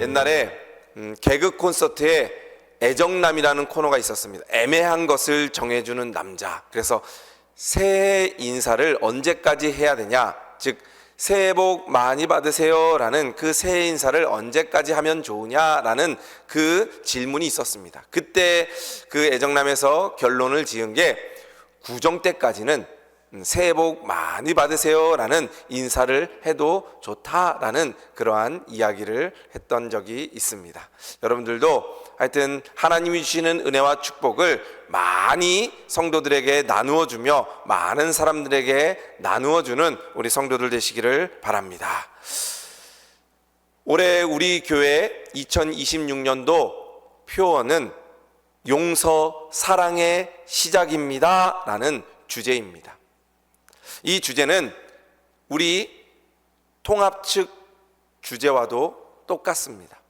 옛날에 개그 콘서트에 애정남이라는 코너가 있었습니다. 애매한 것을 정해주는 남자. 그래서 새해 인사를 언제까지 해야 되냐, 즉 새해 복 많이 받으세요 라는 그 새해 인사를 언제까지 하면 좋으냐라는 그 질문이 있었습니다. 그때 그 애정남에서 결론을 지은 게 구정 때까지는 새해 복 많이 받으세요 라는 인사를 해도 좋다라는 그러한 이야기를 했던 적이 있습니다. 여러분들도 하여튼 하나님이 주시는 은혜와 축복을 많이 성도들에게 나누어 주며 많은 사람들에게 나누어 주는 우리 성도들 되시기를 바랍니다. 올해 우리 교회 2026년도 표어는 용서 사랑의 시작입니다 라는 주제입니다. 이 주제는 우리 통합 측 주제와도 똑같습니다.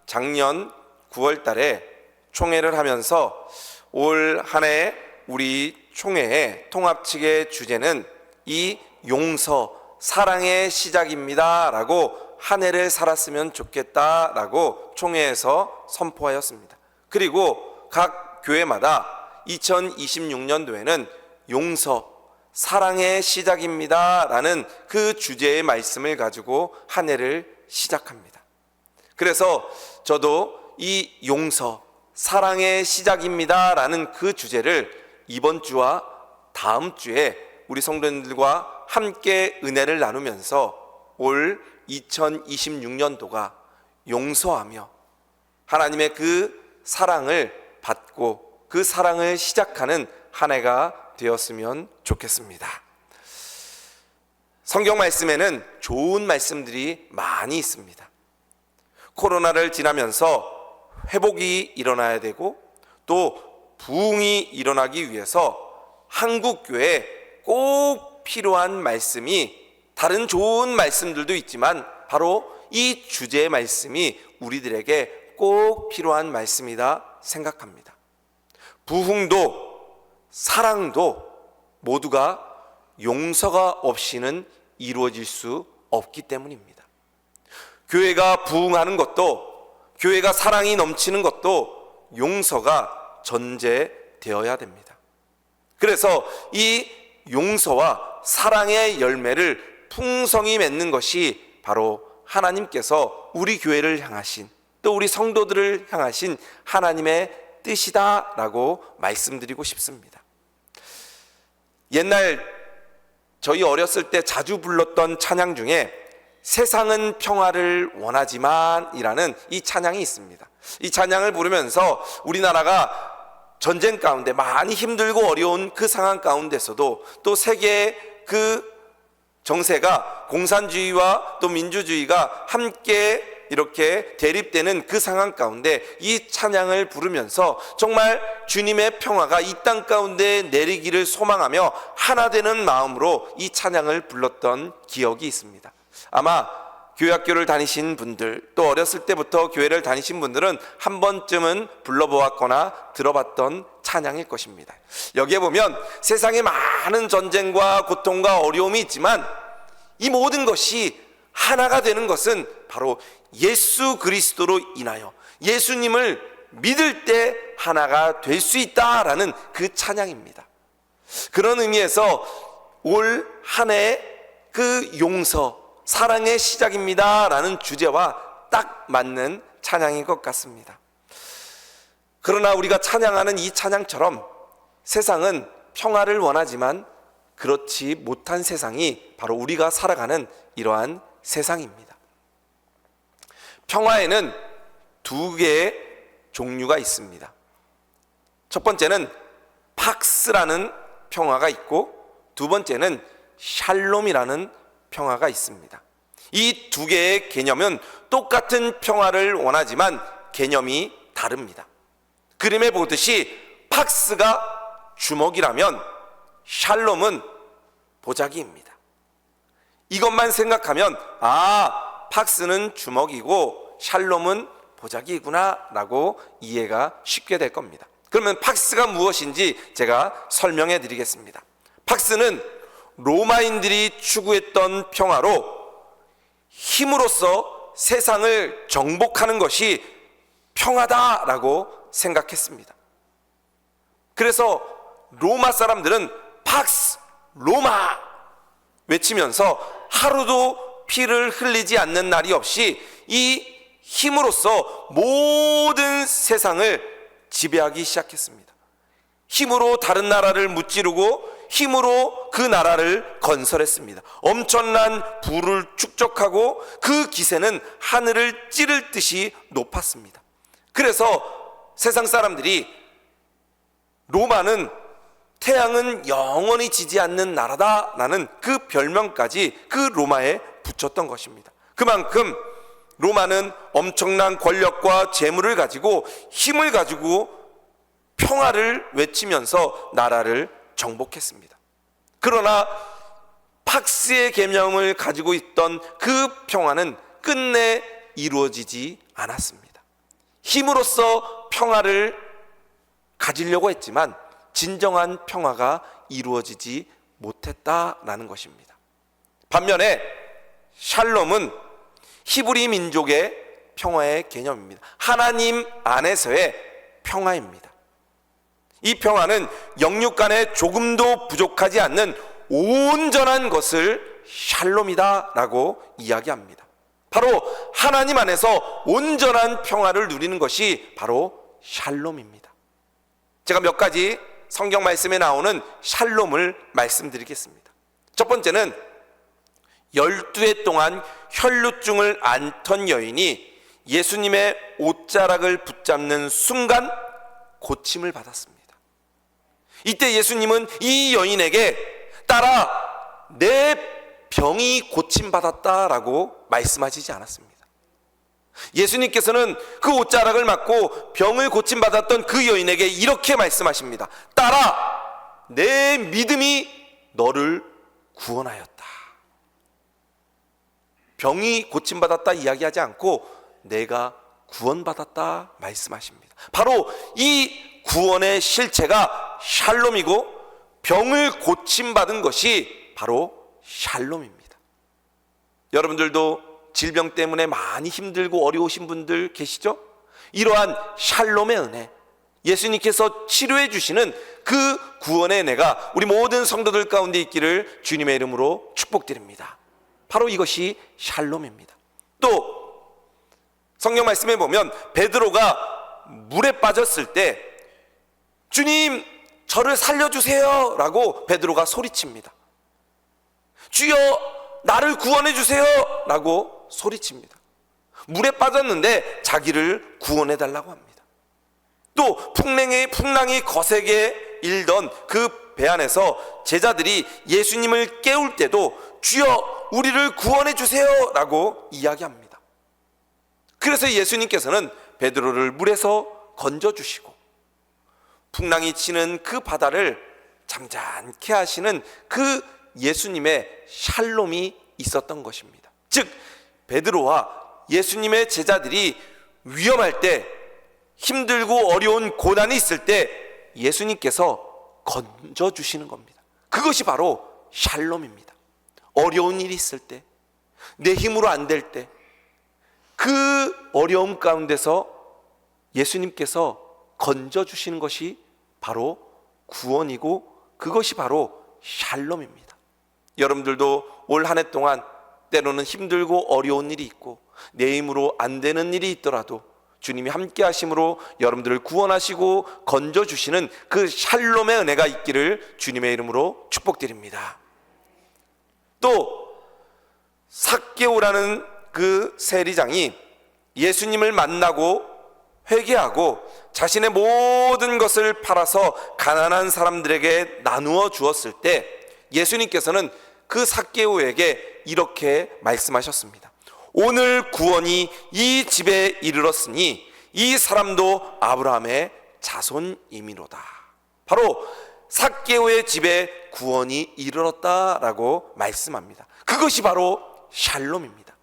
작년 9월 달에 총회를 하면서 올 한 해 우리 총회의 통합 측의 주제는 이 용서, 사랑의 시작입니다 라고 한 해를 살았으면 좋겠다라고 총회에서 선포하였습니다. 그리고 각 교회마다 2026년도에는 용서, 사랑의 시작입니다 라는 그 주제의 말씀을 가지고 한 해를 시작합니다. 그래서 저도 이 용서, 사랑의 시작입니다 라는 그 주제를 이번 주와 다음 주에 우리 성도님들과 함께 은혜를 나누면서 올 2026년도가 용서하며 하나님의 그 사랑을 받고 그 사랑을 시작하는 한 해가 되었으면 좋겠습니다. 성경 말씀에는 좋은 말씀들이 많이 있습니다. 코로나를 지나면서 회복이 일어나야 되고 또 부흥이 일어나기 위해서 한국교회에 꼭 필요한 말씀이, 다른 좋은 말씀들도 있지만 바로 이 주제의 말씀이 우리들에게 꼭 필요한 말씀이다 생각합니다. 부흥도 사랑도 모두가 용서가 없이는 이루어질 수 없기 때문입니다. 교회가 부흥하는 것도, 교회가 사랑이 넘치는 것도 용서가 전제되어야 됩니다. 그래서 이 용서와 사랑의 열매를 풍성히 맺는 것이 바로 하나님께서 우리 교회를 향하신, 또 우리 성도들을 향하신 하나님의 뜻이다라고 말씀드리고 싶습니다. 옛날 저희 어렸을 때 자주 불렀던 찬양 중에 세상은 평화를 원하지만 이라는 이 찬양이 있습니다. 이 찬양을 부르면서 우리나라가 전쟁 가운데 많이 힘들고 어려운 그 상황 가운데서도 또 세계의 그 정세가 공산주의와 또 민주주의가 함께 이렇게 대립되는 그 상황 가운데 이 찬양을 부르면서 정말 주님의 평화가 이 땅 가운데 내리기를 소망하며 하나 되는 마음으로 이 찬양을 불렀던 기억이 있습니다. 아마 교회학교를 다니신 분들, 또 어렸을 때부터 교회를 다니신 분들은 한 번쯤은 불러보았거나 들어봤던 찬양일 것입니다. 여기에 보면 세상에 많은 전쟁과 고통과 어려움이 있지만 이 모든 것이 하나가 되는 것은 바로 예수 그리스도로 인하여 예수님을 믿을 때 하나가 될 수 있다라는 그 찬양입니다. 그런 의미에서 올 한 해 그 용서, 사랑의 시작입니다 라는 주제와 딱 맞는 찬양인 것 같습니다. 그러나 우리가 찬양하는 이 찬양처럼 세상은 평화를 원하지만 그렇지 못한 세상이 바로 우리가 살아가는 이러한 세상입니다. 평화에는 두 개의 종류가 있습니다. 첫 번째는 팍스라는 평화가 있고 두 번째는 샬롬이라는 평화가 있습니다. 이 두 개의 개념은 똑같은 평화를 원하지만 개념이 다릅니다. 그림에 보듯이 팍스가 주먹이라면 샬롬은 보자기입니다. 이것만 생각하면 팍스는 주먹이고 샬롬은 보자기구나 라고 이해가 쉽게 될 겁니다. 그러면 팍스가 무엇인지 제가 설명해 드리겠습니다. 팍스는 로마인들이 추구했던 평화로 힘으로써 세상을 정복하는 것이 평화다라고 생각했습니다. 그래서 로마 사람들은 팍스 로마 외치면서 하루도 피를 흘리지 않는 날이 없이 이 힘으로써 모든 세상을 지배하기 시작했습니다. 힘으로 다른 나라를 무찌르고 힘으로 그 나라를 건설했습니다. 엄청난 부를 축적하고 그 기세는 하늘을 찌를 듯이 높았습니다. 그래서 세상 사람들이 로마는 태양은 영원히 지지 않는 나라다라는 그 별명까지 그 로마에 붙였던 것입니다. 그만큼 로마는 엄청난 권력과 재물을 가지고 힘을 가지고 평화를 외치면서 나라를 정복했습니다. 그러나 팍스의 계명을 가지고 있던 그 평화는 끝내 이루어지지 않았습니다. 힘으로써 평화를 가지려고 했지만 진정한 평화가 이루어지지 못했다라는 것입니다. 반면에 샬롬은 히브리 민족의 평화의 개념입니다. 하나님 안에서의 평화입니다. 이 평화는 영육 간에 조금도 부족하지 않는 온전한 것을 샬롬이다라고 이야기합니다. 바로 하나님 안에서 온전한 평화를 누리는 것이 바로 샬롬입니다. 제가 몇 가지 성경 말씀에 나오는 샬롬을 말씀드리겠습니다. 첫 번째는 12해 동안 혈루증을 앓던 여인이 예수님의 옷자락을 붙잡는 순간 고침을 받았습니다. 이때 예수님은 이 여인에게 따라 내 병이 고침받았다라고 말씀하시지 않았습니다. 예수님께서는 그 옷자락을 맞고 병을 고침받았던 그 여인에게 이렇게 말씀하십니다. 따라 내 믿음이 너를 구원하였다. 병이 고침받았다 이야기하지 않고 내가 구원받았다 말씀하십니다. 바로 이 구원의 실체가 샬롬이고 병을 고침받은 것이 바로 샬롬입니다. 여러분들도 질병 때문에 많이 힘들고 어려우신 분들 계시죠? 이러한 샬롬의 은혜, 예수님께서 치료해 주시는 그 구원의 은혜가 우리 모든 성도들 가운데 있기를 주님의 이름으로 축복드립니다. 바로 이것이 샬롬입니다. 또 성경 말씀에 보면 베드로가 물에 빠졌을 때 주님 저를 살려주세요 라고 베드로가 소리칩니다. 주여 나를 구원해 주세요 라고 소리칩니다. 물에 빠졌는데 자기를 구원해 달라고 합니다. 또 풍랑이 거세게 일던 그 배 안에서 제자들이 예수님을 깨울 때도 주여 우리를 구원해 주세요 라고 이야기합니다. 그래서 예수님께서는 베드로를 물에서 건져주시고 풍랑이 치는 그 바다를 잠잠케 하시는 그 예수님의 샬롬이 있었던 것입니다. 즉 베드로와 예수님의 제자들이 위험할 때, 힘들고 어려운 고난이 있을 때 예수님께서 건져주시는 겁니다. 그것이 바로 샬롬입니다. 어려운 일이 있을 때, 내 힘으로 안 될 때, 그 어려움 가운데서 예수님께서 건져주시는 것이 바로 구원이고 그것이 바로 샬롬입니다. 여러분들도 올 한 해 동안 때로는 힘들고 어려운 일이 있고 내 힘으로 안 되는 일이 있더라도 주님이 함께 하심으로 여러분들을 구원하시고 건져주시는 그 샬롬의 은혜가 있기를 주님의 이름으로 축복드립니다. 또 삭개오라는 그 세리장이 예수님을 만나고 회개하고 자신의 모든 것을 팔아서 가난한 사람들에게 나누어 주었을 때 예수님께서는 그 삭개오에게 이렇게 말씀하셨습니다. 오늘 구원이 이 집에 이르렀으니 이 사람도 아브라함의 자손이미로다. 바로 삭개오의 집에 구원이 이르렀다라고 말씀합니다. 그것이 바로 샬롬입니다.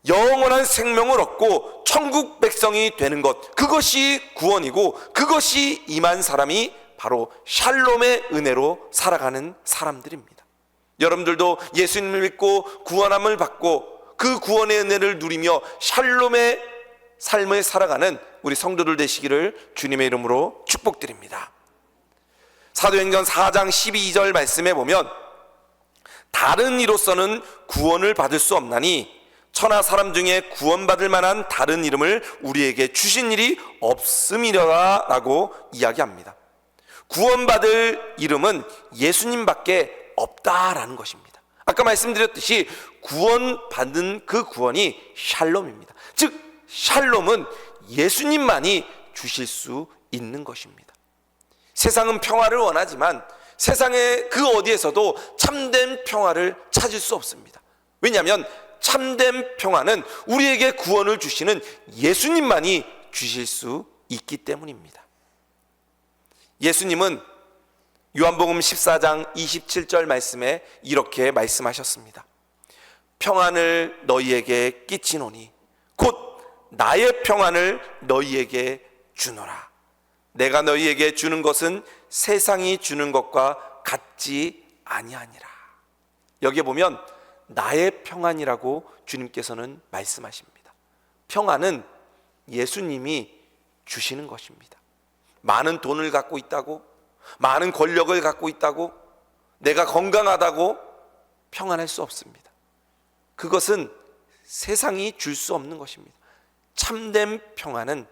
영원한 생명을 얻고 천국 백성이 되는 것, 그것이 구원이고 그것이 임한 사람이 바로 샬롬의 은혜로 살아가는 사람들입니다. 여러분들도 예수님을 믿고 구원함을 받고 그 구원의 은혜를 누리며 샬롬의 삶을 살아가는 우리 성도들 되시기를 주님의 이름으로 축복드립니다. 사도행전 4장 12절 말씀에 보면 다른 이로서는 구원을 받을 수 없나니 천하 사람 중에 구원받을 만한 다른 이름을 우리에게 주신 일이 없음이려라 라고 이야기합니다. 구원받을 이름은 예수님밖에 없다라는 것입니다. 아까 말씀드렸듯이 구원받는 그 구원이 샬롬입니다. 즉 샬롬은 예수님만이 주실 수 있는 것입니다. 세상은 평화를 원하지만 세상의 그 어디에서도 참된 평화를 찾을 수 없습니다. 왜냐하면 참된 평화는 우리에게 구원을 주시는 예수님만이 주실 수 있기 때문입니다. 예수님은 요한복음 14장 27절 말씀에 이렇게 말씀하셨습니다. 평안을 너희에게 끼치노니 곧 나의 평안을 너희에게 주노라. 내가 너희에게 주는 것은 세상이 주는 것과 같지 아니하니라. 여기에 보면 나의 평안이라고 주님께서는 말씀하십니다. 평안은 예수님이 주시는 것입니다. 많은 돈을 갖고 있다고, 많은 권력을 갖고 있다고, 내가 건강하다고 평안할 수 없습니다. 그것은 세상이 줄 수 없는 것입니다. 참된 평안은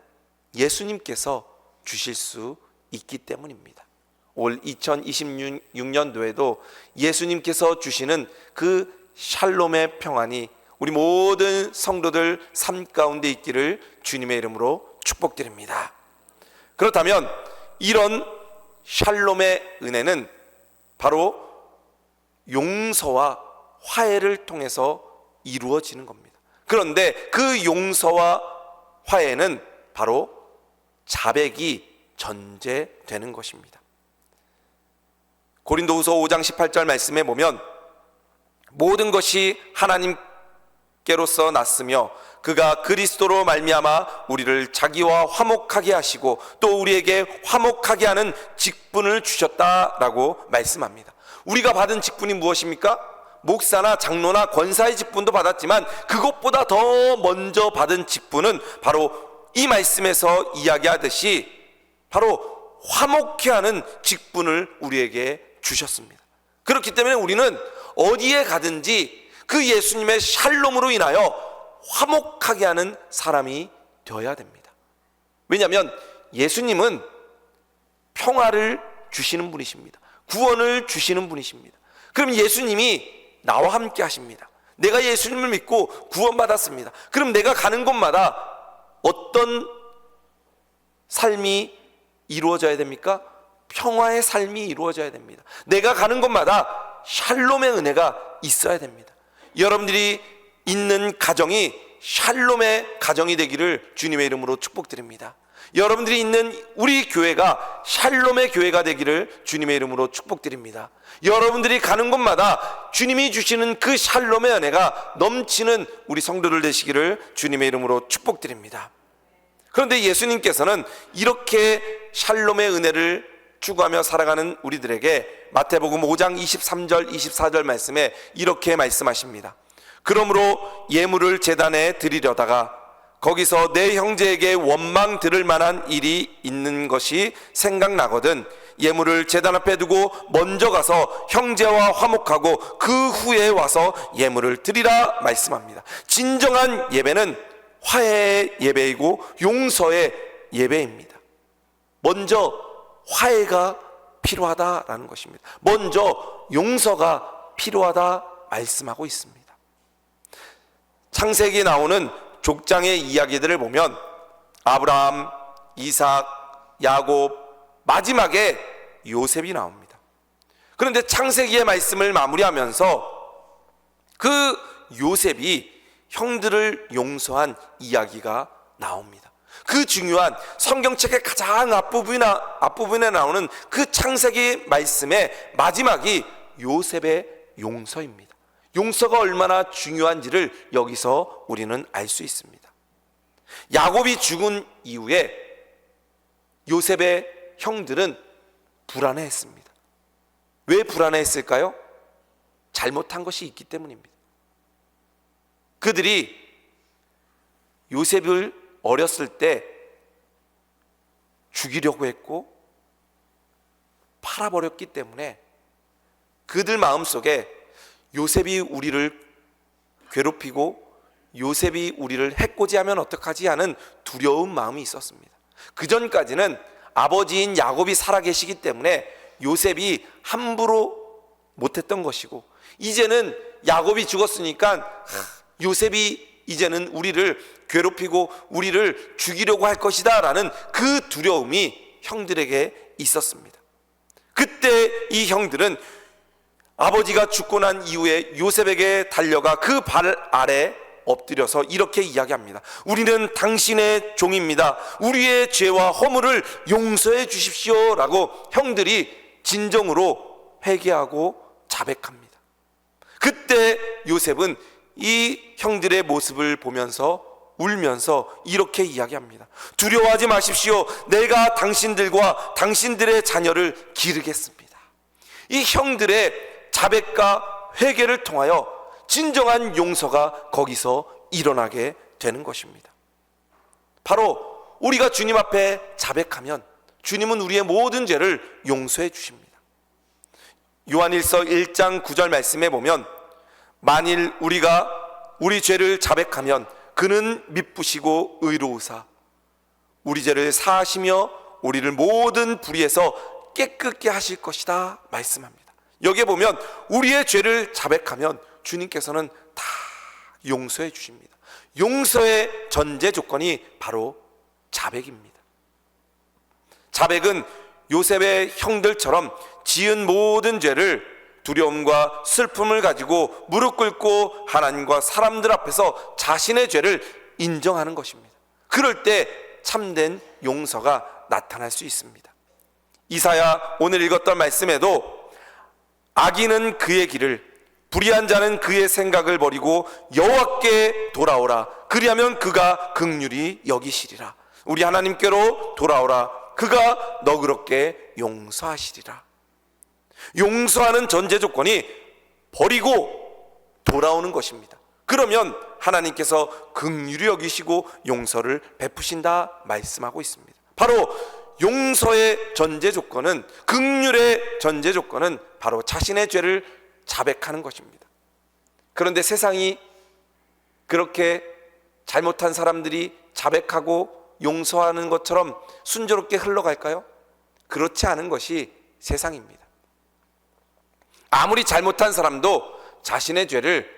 예수님께서 주실 수 있기 때문입니다. 올 2026년도에도 예수님께서 주시는 그 샬롬의 평안이 우리 모든 성도들 삶 가운데 있기를 주님의 이름으로 축복드립니다. 그렇다면 이런 샬롬의 은혜는 바로 용서와 화해를 통해서 이루어지는 겁니다. 그런데 그 용서와 화해는 바로 자백이 전제되는 것입니다. 고린도후서 5장 18절 말씀에 보면 모든 것이 하나님께로서 났으며 그가 그리스도로 말미암아 우리를 자기와 화목하게 하시고 또 우리에게 화목하게 하는 직분을 주셨다라고 말씀합니다. 우리가 받은 직분이 무엇입니까? 목사나 장로나 권사의 직분도 받았지만 그것보다 더 먼저 받은 직분은 바로 이 말씀에서 이야기하듯이 바로 화목케 하는 직분을 우리에게 주셨습니다. 그렇기 때문에 우리는 어디에 가든지 그 예수님의 샬롬으로 인하여 화목하게 하는 사람이 되어야 됩니다. 왜냐하면 예수님은 평화를 주시는 분이십니다. 구원을 주시는 분이십니다. 그럼 예수님이 나와 함께 하십니다. 내가 예수님을 믿고 구원받았습니다. 그럼 내가 가는 곳마다 어떤 삶이 이루어져야 됩니까? 평화의 삶이 이루어져야 됩니다. 내가 가는 곳마다 샬롬의 은혜가 있어야 됩니다. 여러분들이 있는 가정이 샬롬의 가정이 되기를 주님의 이름으로 축복드립니다. 여러분들이 있는 우리 교회가 샬롬의 교회가 되기를 주님의 이름으로 축복드립니다. 여러분들이 가는 곳마다 주님이 주시는 그 샬롬의 은혜가 넘치는 우리 성도들 되시기를 주님의 이름으로 축복드립니다. 그런데 예수님께서는 이렇게 샬롬의 은혜를 추구하며 살아가는 우리들에게 마태복음 5장 23절 24절 말씀에 이렇게 말씀하십니다. 그러므로 예물을 제단에 드리려다가 거기서 내 형제에게 원망 들을 만한 일이 있는 것이 생각나거든 예물을 제단 앞에 두고 먼저 가서 형제와 화목하고 그 후에 와서 예물을 드리라 말씀합니다. 진정한 예배는 화해의 예배이고 용서의 예배입니다. 먼저 화해가 필요하다라는 것입니다. 먼저 용서가 필요하다 말씀하고 있습니다. 창세기에 나오는 족장의 이야기들을 보면 아브라함, 이삭, 야곱, 마지막에 요셉이 나옵니다. 그런데 창세기의 말씀을 마무리하면서 그 요셉이 형들을 용서한 이야기가 나옵니다. 그 중요한 성경책의 가장 앞부분에 나오는 그 창세기 말씀의 마지막이 요셉의 용서입니다. 용서가 얼마나 중요한지를 여기서 우리는 알 수 있습니다. 야곱이 죽은 이후에 요셉의 형들은 불안해했습니다. 왜 불안해했을까요? 잘못한 것이 있기 때문입니다. 그들이 요셉을 어렸을 때 죽이려고 했고 팔아버렸기 때문에 그들 마음속에 요셉이 우리를 괴롭히고 요셉이 우리를 해코지하면 어떡하지 하는 두려운 마음이 있었습니다. 그 전까지는 아버지인 야곱이 살아계시기 때문에 요셉이 함부로 못했던 것이고, 이제는 야곱이 죽었으니까 요셉이 이제는 우리를 괴롭히고 우리를 죽이려고 할 것이다 라는 그 두려움이 형들에게 있었습니다. 그때 이 형들은 아버지가 죽고 난 이후에 요셉에게 달려가 그 발 아래 엎드려서 이렇게 이야기합니다. 우리는 당신의 종입니다. 우리의 죄와 허물을 용서해 주십시오 라고 형들이 진정으로 회개하고 자백합니다. 그때 요셉은 이 형들의 모습을 보면서 울면서 이렇게 이야기합니다. 두려워하지 마십시오. 내가 당신들과 당신들의 자녀를 기르겠습니다. 이 형들의 자백과 회개를 통하여 진정한 용서가 거기서 일어나게 되는 것입니다. 바로 우리가 주님 앞에 자백하면 주님은 우리의 모든 죄를 용서해 주십니다. 요한일서 1장 9절 말씀에 보면 만일 우리가 우리 죄를 자백하면 그는 미쁘시고 의로우사 우리 죄를 사하시며 우리를 모든 불의에서 깨끗게 하실 것이다 말씀합니다. 여기에 보면 우리의 죄를 자백하면 주님께서는 다 용서해 주십니다. 용서의 전제 조건이 바로 자백입니다. 자백은 요셉의 형들처럼 지은 모든 죄를 두려움과 슬픔을 가지고 무릎 꿇고 하나님과 사람들 앞에서 자신의 죄를 인정하는 것입니다. 그럴 때 참된 용서가 나타날 수 있습니다. 이사야 오늘 읽었던 말씀에도 악인은 그의 길을 불의한 자는 그의 생각을 버리고 여호와께 돌아오라 그리하면 그가 긍휼히 여기시리라. 우리 하나님께로 돌아오라 그가 너그럽게 용서하시리라. 용서하는 전제 조건이 버리고 돌아오는 것입니다. 그러면 하나님께서 긍휼히 여기시고 용서를 베푸신다 말씀하고 있습니다. 바로 용서의 전제 조건은, 긍휼의 전제 조건은 바로 자신의 죄를 자백하는 것입니다. 그런데 세상이 그렇게 잘못한 사람들이 자백하고 용서하는 것처럼 순조롭게 흘러갈까요? 그렇지 않은 것이 세상입니다. 아무리 잘못한 사람도 자신의 죄를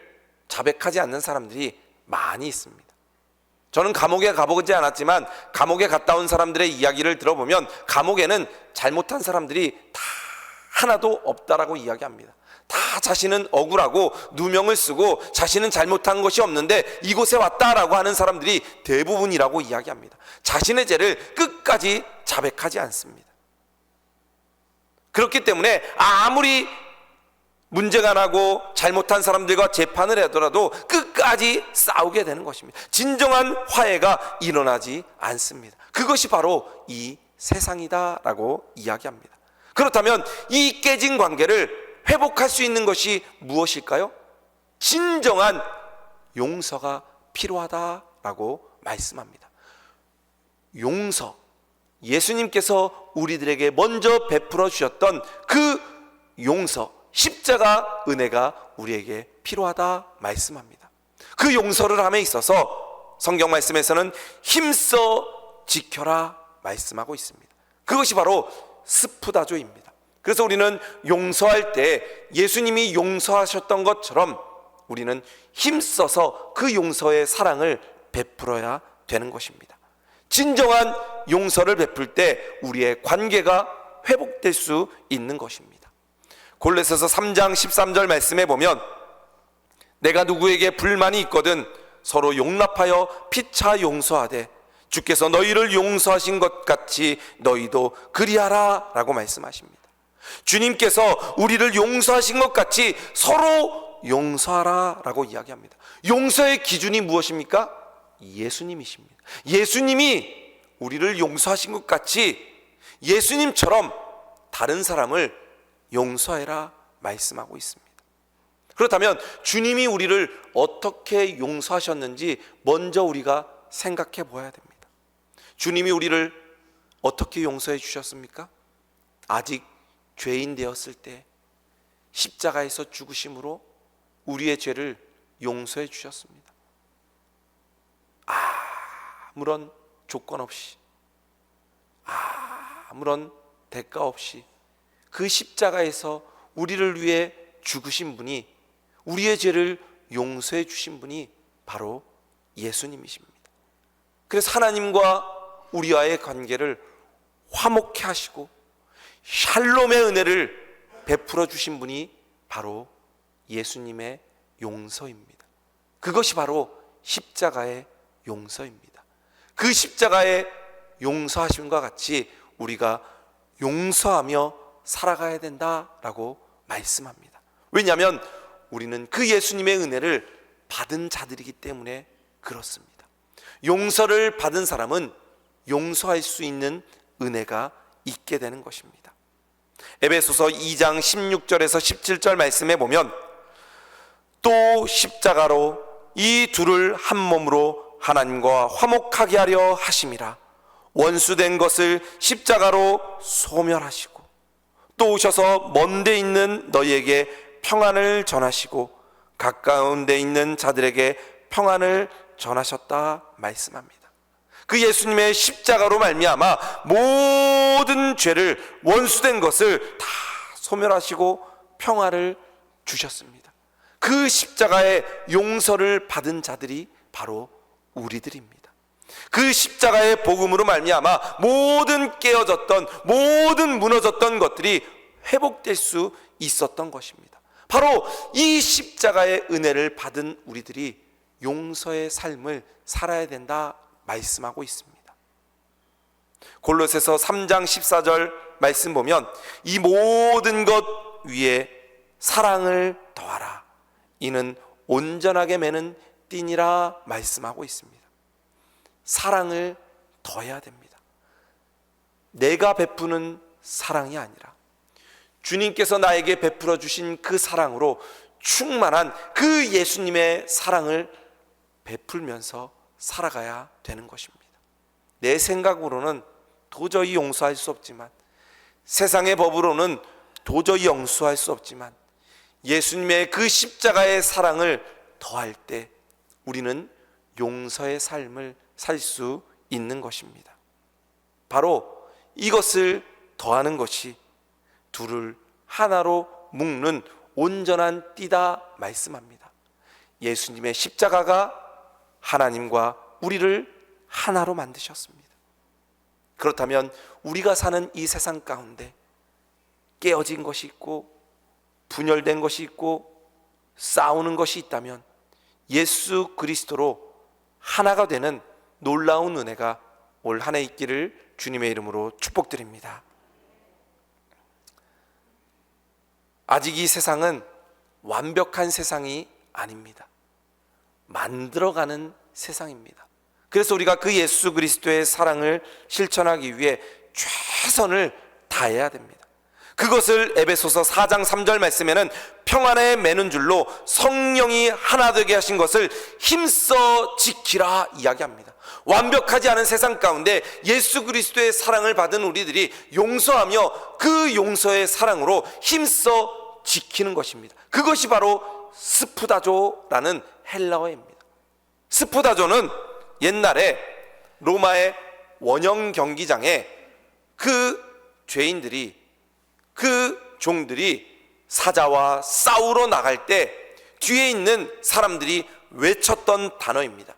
자백하지 않는 사람들이 많이 있습니다. 저는 감옥에 가보지 않았지만 감옥에 갔다 온 사람들의 이야기를 들어보면 감옥에는 잘못한 사람들이 다 하나도 없다라고 이야기합니다. 다 자신은 억울하고 누명을 쓰고 자신은 잘못한 것이 없는데 이곳에 왔다라고 하는 사람들이 대부분이라고 이야기합니다. 자신의 죄를 끝까지 자백하지 않습니다. 그렇기 때문에 아무리 문제가 나고 잘못한 사람들과 재판을 하더라도 끝까지 싸우게 되는 것입니다. 진정한 화해가 일어나지 않습니다. 그것이 바로 이 세상이다라고 이야기합니다. 그렇다면 이 깨진 관계를 회복할 수 있는 것이 무엇일까요? 진정한 용서가 필요하다라고 말씀합니다. 용서, 예수님께서 우리들에게 먼저 베풀어 주셨던 그 용서, 십자가 은혜가 우리에게 필요하다 말씀합니다. 그 용서를 함에 있어서 성경 말씀에서는 힘써 지켜라 말씀하고 있습니다. 그것이 바로 스푸다조입니다. 그래서 우리는 용서할 때 예수님이 용서하셨던 것처럼 우리는 힘써서 그 용서의 사랑을 베풀어야 되는 것입니다. 진정한 용서를 베풀 때 우리의 관계가 회복될 수 있는 것입니다. 골로새서 3장 13절 말씀에 보면 내가 누구에게 불만이 있거든 서로 용납하여 피차 용서하되 주께서 너희를 용서하신 것 같이 너희도 그리하라 라고 말씀하십니다. 주님께서 우리를 용서하신 것 같이 서로 용서하라 라고 이야기합니다. 용서의 기준이 무엇입니까? 예수님이십니다. 예수님이 우리를 용서하신 것 같이 예수님처럼 다른 사람을 용서해라 말씀하고 있습니다. 그렇다면 주님이 우리를 어떻게 용서하셨는지 먼저 우리가 생각해 보아야 됩니다. 주님이 우리를 어떻게 용서해 주셨습니까? 아직 죄인 되었을 때 십자가에서 죽으심으로 우리의 죄를 용서해 주셨습니다. 아무런 조건 없이, 아무런 대가 없이 그 십자가에서 우리를 위해 죽으신 분이, 우리의 죄를 용서해 주신 분이 바로 예수님이십니다. 그래서 하나님과 우리와의 관계를 화목케 하시고 샬롬의 은혜를 베풀어 주신 분이 바로 예수님의 용서입니다. 그것이 바로 십자가의 용서입니다. 그 십자가의 용서하심과 같이 우리가 용서하며 살아가야 된다라고 말씀합니다. 왜냐하면 우리는 그 예수님의 은혜를 받은 자들이기 때문에 그렇습니다. 용서를 받은 사람은 용서할 수 있는 은혜가 있게 되는 것입니다. 에베소서 2장 16절에서 17절 말씀에 보면, 또 십자가로 이 둘을 한 몸으로 하나님과 화목하게 하려 하심이라. 원수된 것을 십자가로 소멸하시고 또 오셔서 먼 데 있는 너희에게 평안을 전하시고 가까운 데 있는 자들에게 평안을 전하셨다 말씀합니다. 그 예수님의 십자가로 말미암아 모든 죄를, 원수된 것을 다 소멸하시고 평화를 주셨습니다. 그 십자가의 용서를 받은 자들이 바로 우리들입니다. 그 십자가의 복음으로 말미암아 모든 깨어졌던, 모든 무너졌던 것들이 회복될 수 있었던 것입니다. 바로 이 십자가의 은혜를 받은 우리들이 용서의 삶을 살아야 된다 말씀하고 있습니다. 골로새서 3장 14절 말씀 보면, 이 모든 것 위에 사랑을 더하라. 이는 온전하게 매는 띠니라 말씀하고 있습니다. 사랑을 더해야 됩니다. 내가 베푸는 사랑이 아니라 주님께서 나에게 베풀어 주신 그 사랑으로 충만한 그 예수님의 사랑을 베풀면서 살아가야 되는 것입니다. 내 생각으로는 도저히 용서할 수 없지만, 세상의 법으로는 도저히 용서할 수 없지만, 예수님의 그 십자가의 사랑을 더할 때 우리는 용서의 삶을 살 수 있는 것입니다. 바로 이것을 더하는 것이 둘을 하나로 묶는 온전한 띠다 말씀합니다. 예수님의 십자가가 하나님과 우리를 하나로 만드셨습니다. 그렇다면 우리가 사는 이 세상 가운데 깨어진 것이 있고 분열된 것이 있고 싸우는 것이 있다면 예수 그리스도로 하나가 되는 놀라운 은혜가 올 한 해 있기를 주님의 이름으로 축복드립니다. 아직 이 세상은 완벽한 세상이 아닙니다. 만들어가는 세상입니다. 그래서 우리가 그 예수 그리스도의 사랑을 실천하기 위해 최선을 다해야 됩니다. 그것을 에베소서 4장 3절 말씀에는 평안에 매는 줄로 성령이 하나 되게 하신 것을 힘써 지키라 이야기합니다. 완벽하지 않은 세상 가운데 예수 그리스도의 사랑을 받은 우리들이 용서하며 그 용서의 사랑으로 힘써 지키는 것입니다. 그것이 바로 스푸다조라는 헬라어입니다. 스푸다조는 옛날에 로마의 원형 경기장에 그 죄인들이, 그 종들이 사자와 싸우러 나갈 때 뒤에 있는 사람들이 외쳤던 단어입니다.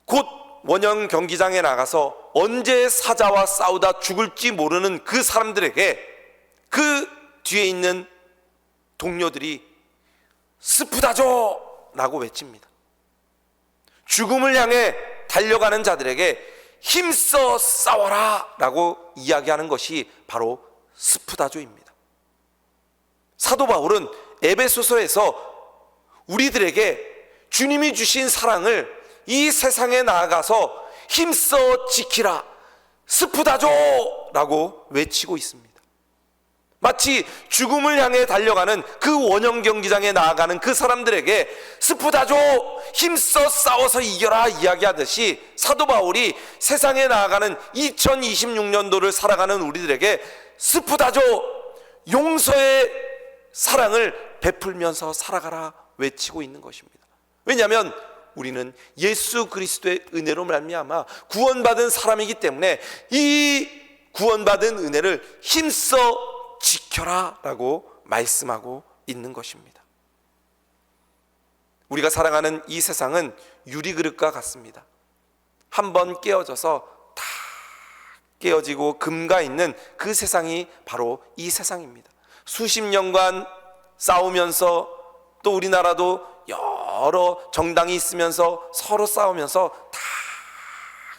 곧 원형 경기장에 나가서 언제 사자와 싸우다 죽을지 모르는 그 사람들에게 그 뒤에 있는 동료들이 스푸다조 라고 외칩니다. 죽음을 향해 달려가는 자들에게 힘써 싸워라 라고 이야기하는 것이 바로 스푸다조입니다. 사도 바울은 에베소서에서 우리들에게 주님이 주신 사랑을 이 세상에 나아가서 힘써 지키라, 스푸다조 라고 외치고 있습니다. 마치 죽음을 향해 달려가는 그 원형 경기장에 나아가는 그 사람들에게 스푸다조 힘써 싸워서 이겨라 이야기하듯이 사도 바울이 세상에 나아가는 2026년도를 살아가는 우리들에게 스푸다조 용서의 사랑을 베풀면서 살아가라 외치고 있는 것입니다. 왜냐하면 우리는 예수 그리스도의 은혜로 말미암아 구원받은 사람이기 때문에 이 구원받은 은혜를 힘써 지켜라 라고 말씀하고 있는 것입니다. 우리가 살아가는 이 세상은 유리그릇과 같습니다. 한번 깨어져서 다 깨어지고 금가 있는 그 세상이 바로 이 세상입니다. 수십 년간 싸우면서 또 우리나라도 여러 정당이 있으면서 서로 싸우면서 다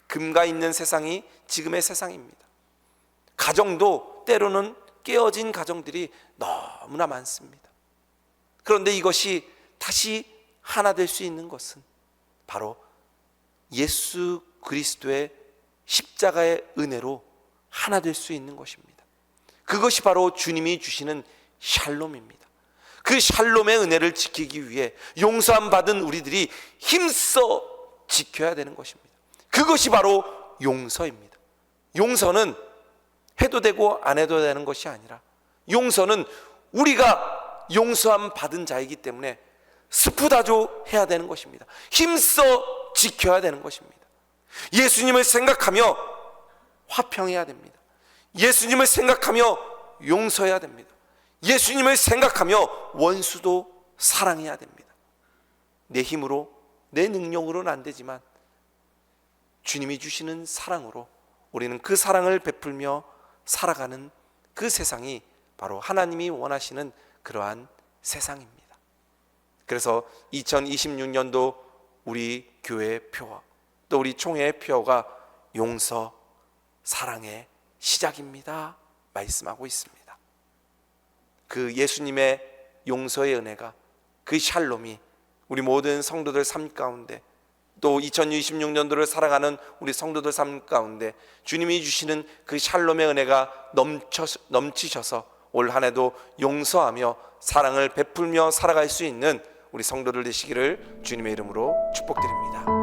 금가 있는 세상이 지금의 세상입니다. 가정도 때로는 깨어진 가정들이 너무나 많습니다. 그런데 이것이 다시 하나 될 수 있는 것은 바로 예수 그리스도의 십자가의 은혜로 하나 될 수 있는 것입니다. 그것이 바로 주님이 주시는 샬롬입니다. 그 샬롬의 은혜를 지키기 위해 용서함 받은 우리들이 힘써 지켜야 되는 것입니다. 그것이 바로 용서입니다. 용서는 해도 되고 안 해도 되는 것이 아니라 용서는 우리가 용서함 받은 자이기 때문에 스푸다조 해야 되는 것입니다. 힘써 지켜야 되는 것입니다. 예수님을 생각하며 화평해야 됩니다. 예수님을 생각하며 용서해야 됩니다. 예수님을 생각하며 원수도 사랑해야 됩니다. 내 힘으로 내 능력으로는 안 되지만 주님이 주시는 사랑으로 우리는 그 사랑을 베풀며 살아가는 그 세상이 바로 하나님이 원하시는 그러한 세상입니다. 그래서 2026년도 우리 교회의 표어 또 우리 총회의 표어가 용서, 사랑의 시작입니다 말씀하고 있습니다. 그 예수님의 용서의 은혜가 그 샬롬이 우리 모든 성도들 삶 가운데 또 2026년도를 살아가는 우리 성도들 삶 가운데 주님이 주시는 그 샬롬의 은혜가 넘치셔서 올 한 해도 용서하며 사랑을 베풀며 살아갈 수 있는 우리 성도들 되시기를 주님의 이름으로 축복드립니다.